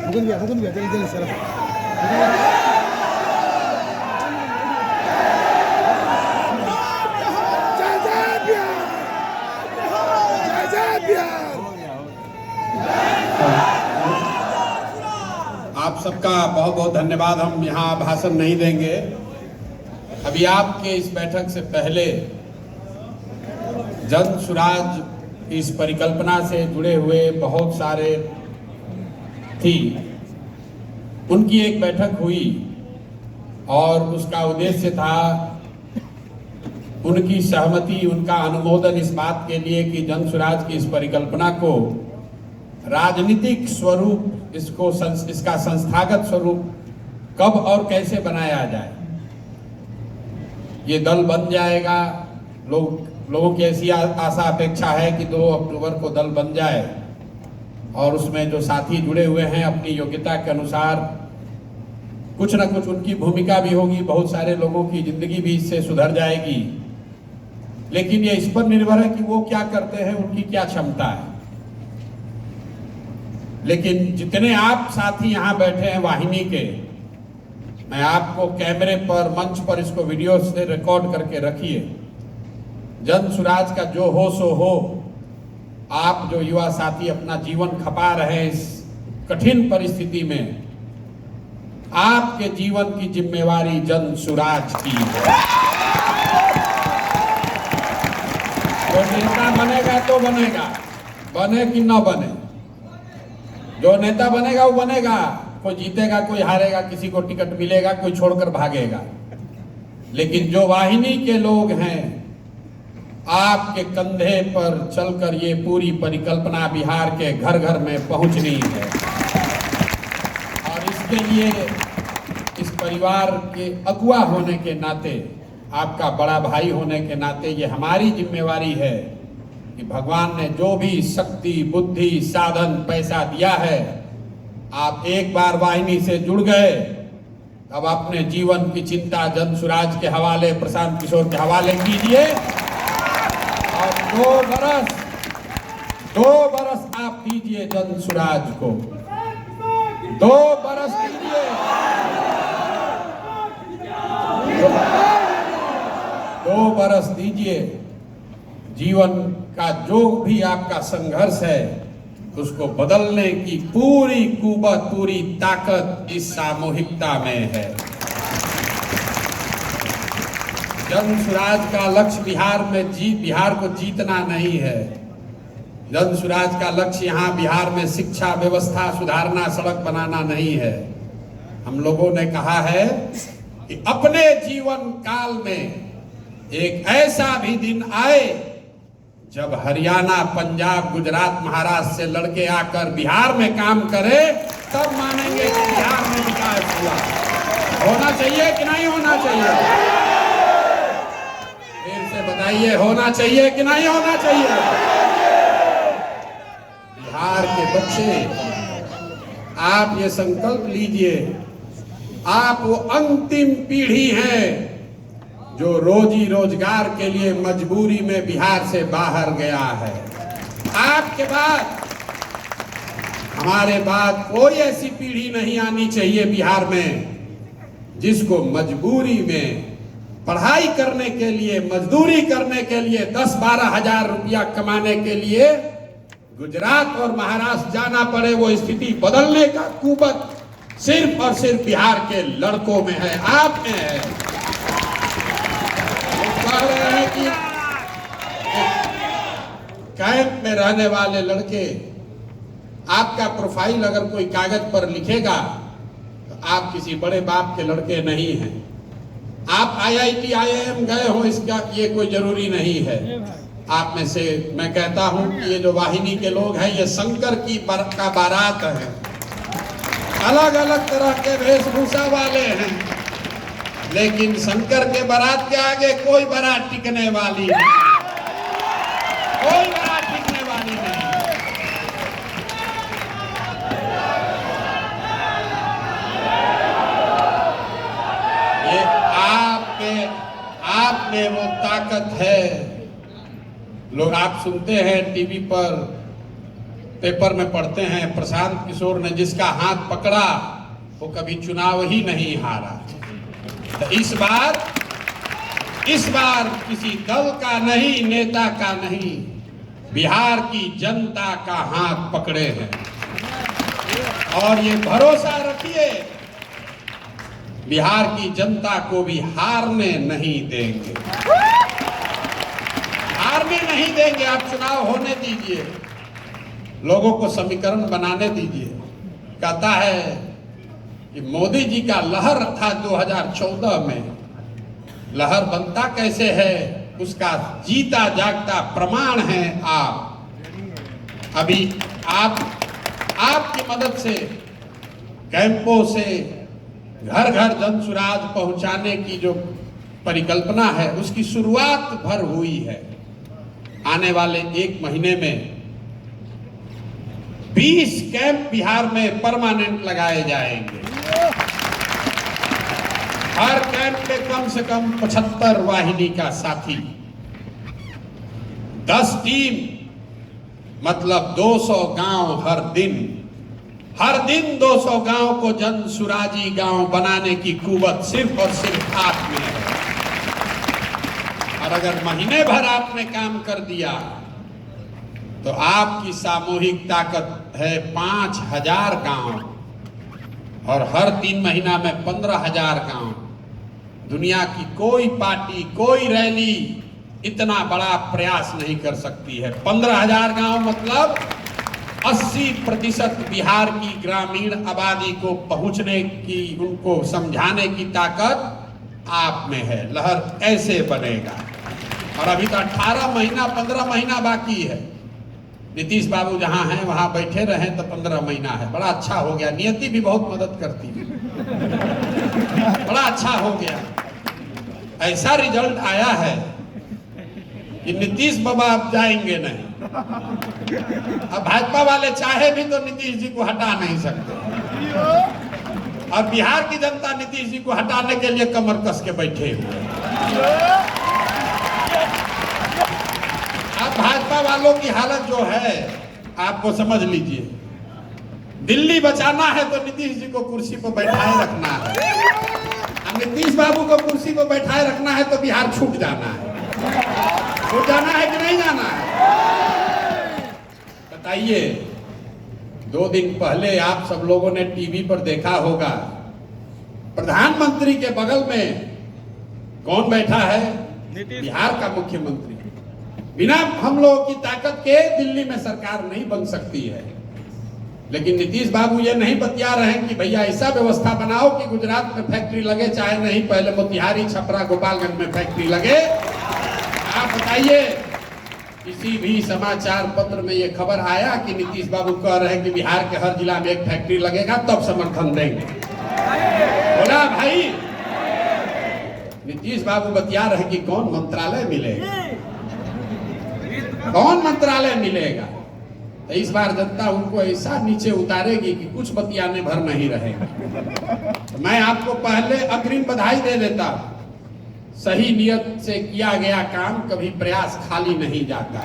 हुकुन भैया जल्दी जल्दी सर। आप सबका बहुत बहुत धन्यवाद। हम यहाँ भाषण नहीं देंगे। अभी आपके इस बैठक से पहले जन सुराज इस परिकल्पना से जुड़े हुए बहुत सारे थी, उनकी एक बैठक हुई और उसका उद्देश्य था उनकी सहमति, उनका अनुमोदन इस बात के लिए कि जन सुराज की इस परिकल्पना को राजनीतिक स्वरूप, इसका संस्थागत स्वरूप कब और कैसे बनाया जाए। ये दल बन जाएगा, लोगों की ऐसी आशा अपेक्षा है कि 2 अक्टूबर को दल बन जाए और उसमें जो साथी जुड़े हुए हैं अपनी योग्यता के अनुसार कुछ न कुछ उनकी भूमिका भी होगी, बहुत सारे लोगों की जिंदगी भी इससे सुधर जाएगी। लेकिन ये इस पर निर्भर है कि वो क्या करते हैं, उनकी क्या क्षमता है। लेकिन जितने आप साथी यहाँ बैठे हैं वाहिनी के, मैं आपको कैमरे पर, मंच पर इसको वीडियो से रिकॉर्ड करके रखिए। जन सुराज का जो हो सो हो। आप जो युवा साथी अपना जीवन खपा रहे हैं इस कठिन परिस्थिति में, आपके जीवन की जिम्मेवारी जन सुराज की है। जो नेता बनेगा तो बनेगा, बने कि न बने, जो नेता बनेगा वो बनेगा। कोई जीतेगा, कोई हारेगा, किसी को टिकट मिलेगा, कोई छोड़कर भागेगा। लेकिन जो वाहिनी के लोग हैं, आपके कंधे पर चलकर ये पूरी परिकल्पना बिहार के घर घर में पहुंचनी है। और इसके लिए इस परिवार के अगुवा होने के नाते, आपका बड़ा भाई होने के नाते ये हमारी जिम्मेवारी है कि भगवान ने जो भी शक्ति, बुद्धि, साधन, पैसा दिया है, आप एक बार वाहिनी से जुड़ गए, अब अपने जीवन की चिंता जन सुराज के हवाले, प्रशांत किशोर के हवाले कीजिए और 2 बरस आप दीजिए जन सुराज को। 2 बरस दीजिए, 2 बरस दीजिए। जीवन का जो भी आपका संघर्ष है उसको बदलने की पूरी कुवत, पूरी ताकत इस सामूहिकता में है। जन सुराज का लक्ष्य बिहार को जीतना नहीं है। जन सुराज का लक्ष्य यहाँ बिहार में शिक्षा व्यवस्था सुधारना, सड़क बनाना नहीं है। हम लोगों ने कहा है कि अपने जीवन काल में एक ऐसा भी दिन आए जब हरियाणा, पंजाब, गुजरात, महाराष्ट्र से लड़के आकर बिहार में काम करे, तब मानेंगे कि बिहार में विकास हुआ। होना चाहिए कि नहीं होना चाहिए? फिर से बताइए, होना चाहिए कि नहीं होना चाहिए? बिहार के बच्चे, आप ये संकल्प लीजिए, आप वो अंतिम पीढ़ी हैं जो रोजी रोजगार के लिए मजबूरी में बिहार से बाहर गया है। आपके बाद, हमारे बाद कोई ऐसी पीढ़ी नहीं आनी चाहिए बिहार में जिसको मजबूरी में पढ़ाई करने के लिए, मजदूरी करने के लिए, 10-12 हजार रुपया कमाने के लिए गुजरात और महाराष्ट्र जाना पड़े। वो स्थिति बदलने का कुवत सिर्फ और सिर्फ बिहार के लड़कों में है, आप में है। कह रहे हैं कि कैंप में रहने वाले लड़के, आपका प्रोफाइल अगर कोई कागज पर लिखेगा तो आप किसी बड़े बाप के लड़के नहीं हैं। आप IIT IIM गए हो, इसका ये कोई जरूरी नहीं है। आप में से मैं कहता हूं कि ये जो वाहिनी के लोग हैं, ये शंकर का बारात है। अलग अलग तरह के वेशभूषा वाले हैं, लेकिन शंकर के बारात के आगे कोई बारात टिकने वाली नहीं, कोई बारात टिकने वाली नहीं। ये आप में वो ताकत है। लोग, आप सुनते हैं टीवी पर पेपर में पढ़ते हैं प्रशांत किशोर ने जिसका हाथ पकड़ा वो कभी चुनाव ही नहीं हारा। तो इस बार किसी दल का नहीं, नेता का नहीं, बिहार की जनता का हाथ पकड़े हैं और ये भरोसा रखिए बिहार की जनता को भी हारने नहीं देंगे, हारने नहीं देंगे। आप चुनाव होने दीजिए, लोगों को समीकरण बनाने दीजिए। कहता है कि मोदी जी का लहर था 2014 में, लहर बनता कैसे है उसका जीता जागता प्रमाण है आप। अभी आपकी मदद से कैंपों से घर घर जन सुराज पहुंचाने की जो परिकल्पना है उसकी शुरुआत भर हुई है। आने वाले 1 महीने में 20 कैंप बिहार में परमानेंट लगाए जाएंगे। हर कैंप में कम से कम 75 वाहिनी का साथी, 10 टीम, मतलब 200 गांव हर दिन 200 गांव को जन सुराजी गांव बनाने की कुवत सिर्फ और सिर्फ आप में है। और अगर महीने भर आपने काम कर दिया तो आपकी सामूहिक ताकत है 5000 गांव और हर 3 महीना में 15,000 गांव। दुनिया की कोई पार्टी, कोई रैली इतना बड़ा प्रयास नहीं कर सकती है। 15,000 गांव मतलब 80% बिहार की ग्रामीण आबादी को पहुंचने की, उनको समझाने की ताकत आप में है। लहर ऐसे बनेगा। और अभी तो 18 महीना 15 महीना बाकी है। नीतीश बाबू जहां हैं वहां बैठे रहे तो 15 महीना है। बड़ा अच्छा हो गया, नियति भी बहुत मदद करती है, बड़ा अच्छा हो गया। ऐसा रिजल्ट आया है कि नीतीश बाबा अब जाएंगे नहीं। अब भाजपा वाले चाहे भी तो नीतीश जी को हटा नहीं सकते और बिहार की जनता नीतीश जी को हटाने के लिए कमर कस के बैठे हुए। अब भाजपा वालों की हालत जो है आपको समझ लीजिए। दिल्ली बचाना है तो नीतीश जी को कुर्सी पर बैठाए रखना है। नीतीश बाबू को कुर्सी पर बैठाए रखना है तो बिहार छूट जाना है। छूट जाना है कि नहीं जाना है? बताइए। 2 दिन पहले आप सब लोगों ने टीवी पर देखा होगा, प्रधानमंत्री के बगल में कौन बैठा है? बिहार का मुख्यमंत्री। बिना हम लोगों की ताकत के दिल्ली में सरकार नहीं बन सकती है। लेकिन नीतीश बाबू ये नहीं बतिया रहे हैं कि भैया ऐसा व्यवस्था बनाओ कि गुजरात में फैक्ट्री लगे, चाहे नहीं पहले मोतिहारी, छपरा, गोपालगंज में फैक्ट्री लगे। आप बताइए, किसी भी समाचार पत्र में ये खबर आया कि नीतीश बाबू कह रहे हैं कि बिहार के हर जिला में एक फैक्ट्री लगेगा तब समर्थन देंगे? बोला भाई? नीतीश बाबू बतिया रहे कि कौन मंत्रालय मिलेगा, कौन मंत्रालय मिलेगा। तो इस बार जनता उनको ऐसा नीचे उतारेगी कि कुछ बतियाने भर नहीं रहेगा। तो मैं आपको पहले अग्रिम बधाई दे देता। सही नियत से किया गया काम कभी प्रयास खाली नहीं जाता।